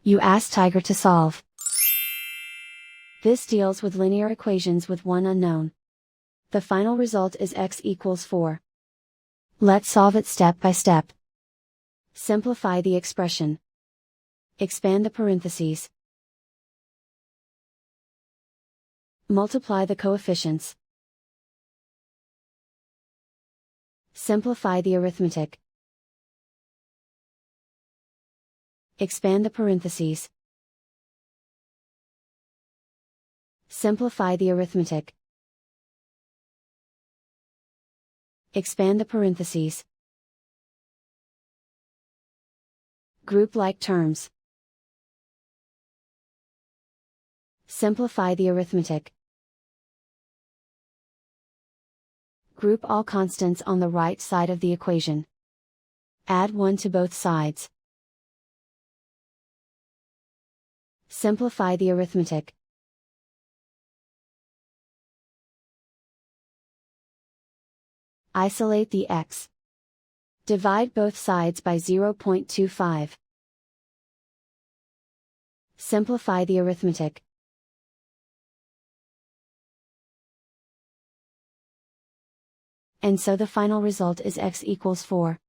You ask Tiger to solve. This deals with linear equations with one unknown. The final result is x equals 4. Let's solve it step by step. Simplify the expression. Expand the parentheses. Multiply the coefficients. Simplify the arithmetic. Expand the parentheses. Simplify the arithmetic. Expand the parentheses. Group like terms. Simplify the arithmetic. Group all constants on the right side of the equation. Add 1 to both sides. Simplify the arithmetic. Isolate the x. Divide both sides by 0.25. Simplify the arithmetic. And so the final result is x equals 4.